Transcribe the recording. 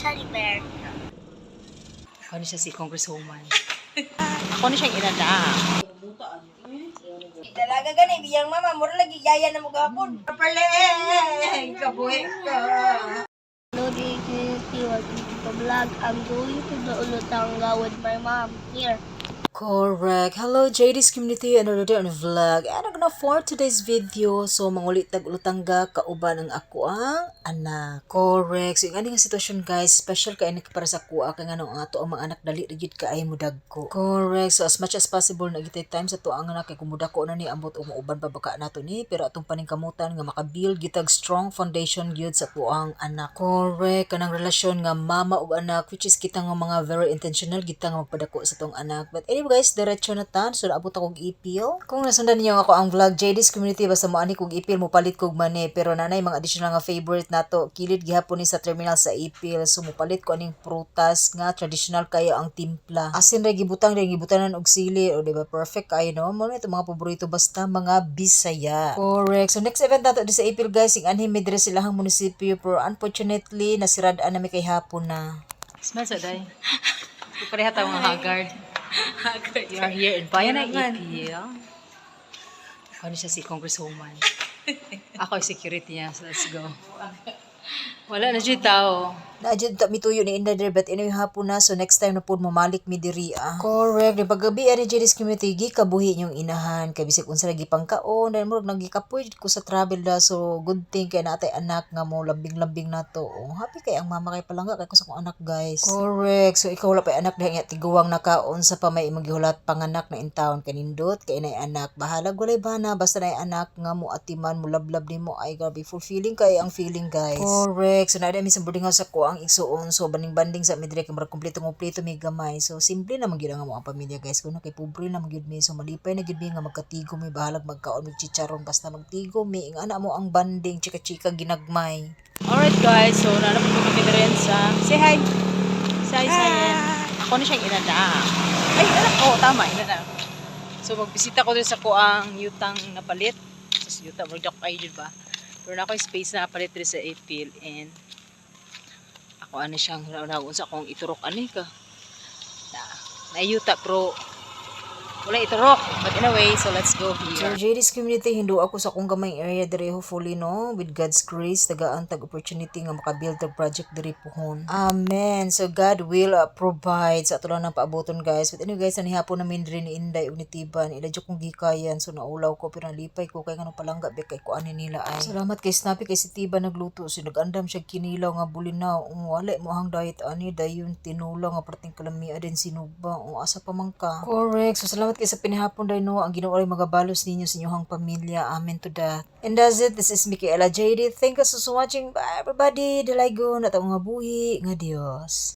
teddy bear. Ako na siya si Congresswoman. Ako na siyang inanda. Dalaga gani biyang mama mura lagi yaya na mo gapon. Kapaleng kabuhi ka. Hello, JDC. Welcome to the vlog. I'm going to the Ulutanga with my mom. Here. Correct. Hello, JD's community. Another day on the vlog. And I'm gonna for today's video. So, mangulit tag-ulutangga kauban ang ako ang anak. Correct. So, yung nga sitwasyon guys, special kay para sa kuha kay nga nung ato ang mga anak dali rigid kaay mudagko. Correct. So, as much as possible nagitay time sa to ang anak kay kumudako na ni ambot umuuban pa baka nato ni pero atong paningkamutan nga makabuild gitag strong foundation gyud sa to ang anak. Correct. Kanang relasyon nga mama ug anak which is kita nga mga very intentional kita nga magpadako sa tong anak. But anyway guys, diretso na tan. So, naabot akong ipil. Kung nasundan niyo ako ang vlog, JD's community, basta mo ani kong ipil, mo palit kong mani. Pero nanay, mga additional nga favorite nato. Kilid gihapon ni sa terminal sa ipil. So, mo palit ko aning prutas nga traditional kayo ang timpla. Asin rin gibutanan og sili. O, diba? Perfect kayo, no? Mo ito mga paborito basta mga Bisaya. Correct. So, next event nato di sa ipil, guys, yung anhin may dire silahang munisipyo. Pero unfortunately, nasirad-an na may kay hapon na. Smell sa day. Pareha tayo mga haggard. You are here in Bayan ng Ipil. Ako siya si Congresswoman. Ako yung security niya. So let's go. Wala na dyan tao. Na-adjud ta mituyo ni Inda there but anyway hapon na so next time na po mamalik mi diri Correct. Di paggabi ani JD's community gikabuhi yung inahan kay bisig unsa lagi pangkaon dahil murag nagikapoy ko sa travel da so good thing kay natay anak nga mo lambing-lambing nato. Oh, happy kay ang mama kay palangga kay ko sa kong anak guys. Correct. So ikaw wala pa anak dahil nga tiguwang nakaon sa pa may magihulat panganak na in town kanindot kay nay anak bahala gulay bana basta nay anak nga mo atiman mo lablab nimo ay grabe fulfilling kay ang feeling guys. Correct. So na mi sa boarding house ako ang igsuon so banding-banding sa midre kay murag kompleto may gamay so simple na magyud nga mo ang pamilya guys kuno kay pobre na magyud mi so malipay na gyud mi nga magkatigo mi bahalag magkaon mig chicharon basta magtigo mi ang ana mo ang banding chika-chika ginagmay. Alright guys, so nanapod ko kami rin sa say hi. Say ako na siyang inanda. Ay anak ko tama inanda. So magbisita ko dun sa kuang yutang napalit. So yuta murag kay jud ba. Pero na ako space na palit rin sa April and ako ano siyang naun sa akong iturok ani ka naayuta pero wala iturok but anyway so let's go here. So JD's community hindo ako sa akong gamay area diri hopefully no with God's grace tagaan tag opportunity nga makabuild tag project diri pohon. Amen. So God will provide sa ato lang ng paaboton guys. But anyway guys anihapon namin diri ni Inday ug ni Tiban ila jud kong gikayan so naulaw ko pero nalipay ko kay ngano palangga be kay kuan nila ay. Salamat kay Snappy kay si Tiban nagluto so nagandam siya kinilaw nga bulinaw wala mo hang diet ani dayon tinulaw nga perting kalamia din sinuba asa pa man ka. Correct. So salamat kay sa pinahapon dai no ang Ginoo ay magabalos ninyo sa inyong pamilya. Amen to that. And that's it. This is Micaela JD. Thank you so watching. Bye everybody. Dalaygon at ang mga buhi nga Dios.